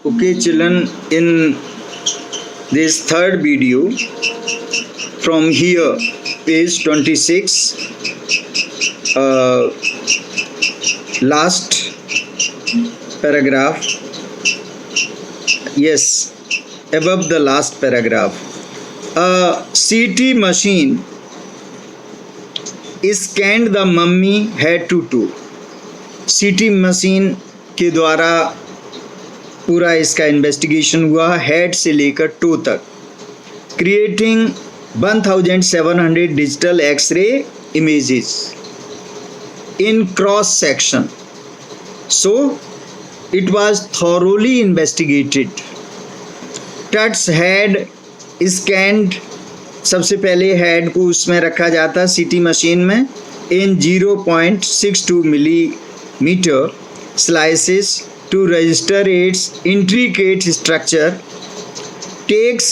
Okay, children, in this third video from here, page 26, last paragraph, yes, above the last paragraph, a CT machine scanned the mummy head to toe. CT machine के द्वारा पूरा इसका investigation हुआ head से लेकर toe तक, creating 1700 digital x-ray images in cross section. So it was thoroughly investigated. Tutt's head scanned. सबसे पहले हेड को उसमें रखा जाता सीटी मशीन में in 0.62 millimeter slices to register its intricate structure. Takes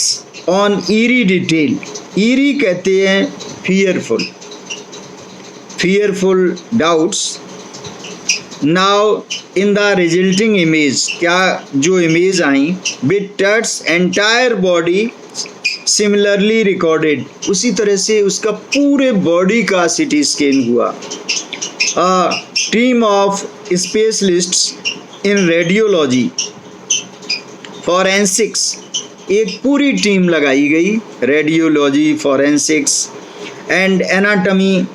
on eerie detail. Eerie कहते हैं fearful doubts. Now in the resulting image, क्या जो image I, with Tutt's entire body similarly recorded, उसी तरह से उसका पूरे बॉडी का सीटी स्कैन हुआ. A team of specialists in radiology, forensics, एक पूरी टीम लगाई गई, radiology, forensics and anatomy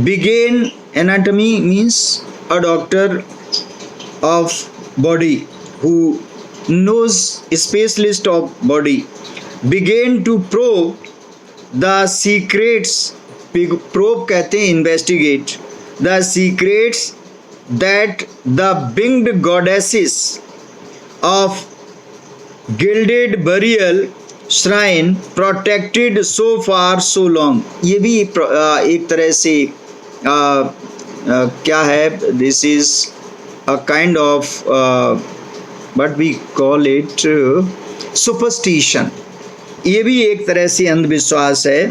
began. Anatomy means a doctor of body who knows, specialist of body, began to probe the secrets. Probe कहते हैं investigate the secrets that the winged goddesses of gilded burial shrine protected so far so long. ये भी एक तरह से क्या है, this is a kind of what we call it superstition. ये भी एक तरह से अंधविश्वास है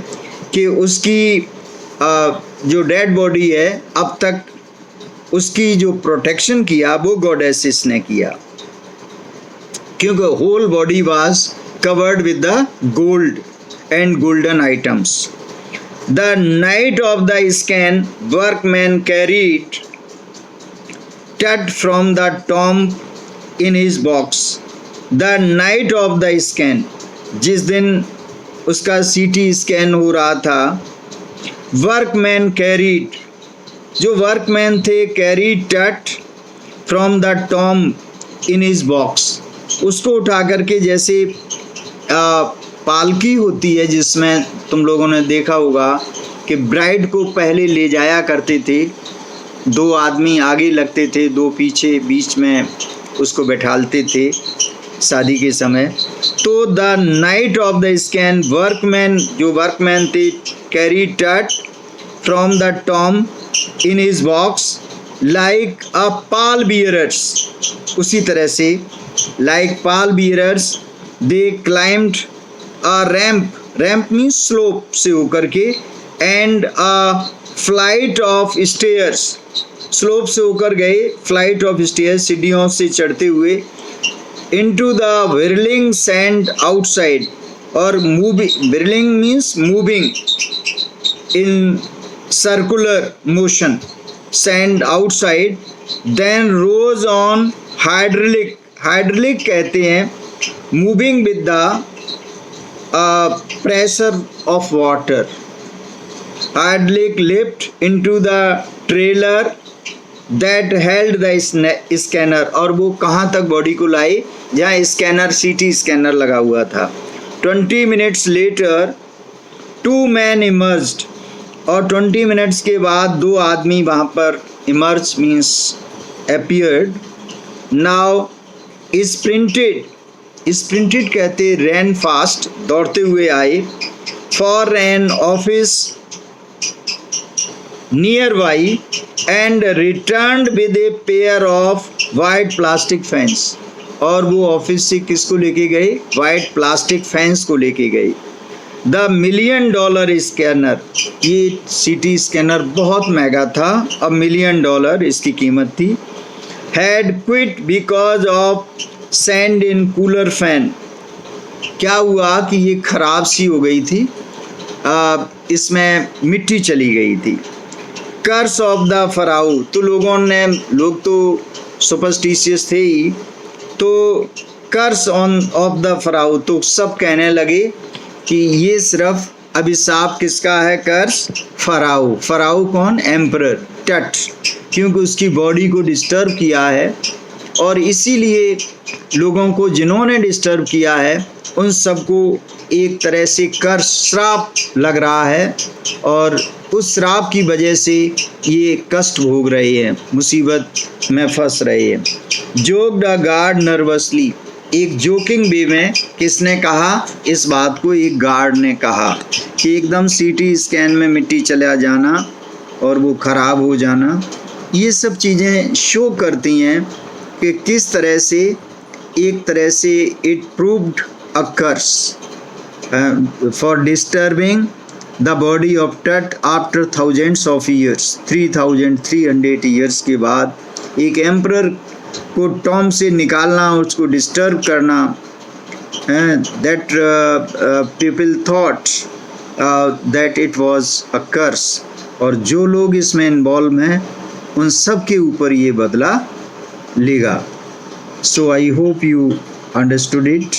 कि उसकी जो डेड बॉडी है अब तक उसकी जो प्रोटेक्शन किया वो गॉडेसेस ने किया, क्योंकि whole body was covered with the gold and golden items. The night of the scan workman carried Tutt from the tomb in his box. The night of the scan, जिस दिन उसका CT scan हो रहा था, workman carried, जो workman थे, carried Tutt from the tomb in his box, उसको उठा करके, जैसे पालकी होती है जिसमें तुम लोगों ने देखा होगा कि ब्राइड को पहले ले जाया करते थे, दो आदमी आगे लगते थे, दो पीछे, बीच में उसको बैठालते थे शादी के समय. तो the night of the scan workman, जो वर्कमैन थे, carry Tutt from the tomb in his box like a Pal bearers, उसी तरह से लाइक पाल बियरर्स दे क्लाइम्ड अ रैम्प. रैम्प मीन्स स्लोप से होकर के, and a flight of stairs, slope से होकर गए, फ्लाइट ऑफ स्टेयर्स, सीढ़ियों से चढ़ते हुए, into the whirling sand outside, और moving, whirling means moving in circular motion, sand outside. Then rose on hydraulic, hydraulic कहते हैं moving with the pressure of water. Hydraulic lift into the trailer that held the scanner, और वो कहाँ तक body को लाई, जहाँ scanner, सीटी scanner लगा हुआ था. 20 minutes later 2 men emerged, और 20 मिनट्स के बाद दो आदमी वहाँ पर emerge means appeared. Now sprinted कहते ran fast, दौड़ते हुए आए, for an office nearby and returned with a pair of white plastic fans. और वो ऑफिस से किसको लेके गए, वाइट प्लास्टिक फैंस को लेके गए. द $1 million स्कैनर, ये सीटी स्कैनर बहुत महंगा था, अब $1 million इसकी कीमत थी. Had quit because of sand in cooler fan. क्या हुआ कि ये खराब सी हो गई थी, इसमें मिट्टी चली गई थी। कर्स ऑफ द फराउ, तो लोग तो सुपरस्टिशियस थे ही, तो कर्स ऑफ द फराउ, तो सब कहने लगे कि ये सिर्फ अभिशाप किसका है? कर्स फराउ। फराउ कौन? एम्परर, टट, क्योंकि उसकी बॉडी को डिस्टर्ब किया है, और इसीलिए लोगों को जिन्होंने डिस्टर्ब किया है उन सबको एक तरह से कर्स, श्राप लग रहा है, और उस श्राप की वजह से ये कष्ट भोग रहे हैं, मुसीबत में फंस रहे हैं। जोक द गार्ड नर्वसली, एक जोकिंग वे में किसने कहा इस बात को? एक गार्ड ने कहा कि एकदम सीटी स्कैन में मिट्टी चला जाना और वो खराब हो जाना, ये सब चीज़ें शो करती हैं कि किस तरह से एक तरह से it proved a curse for disturbing the body of Tut after thousands of years. 3300 years के बाद एक एम्परर को टॉम से निकालना, उसको डिस्टर्ब करना, that people thought that it was a curse, और जो लोग इसमें इन्वॉल्व हैं उन सब के ऊपर ये बदला लेगा। So I hope you understood it.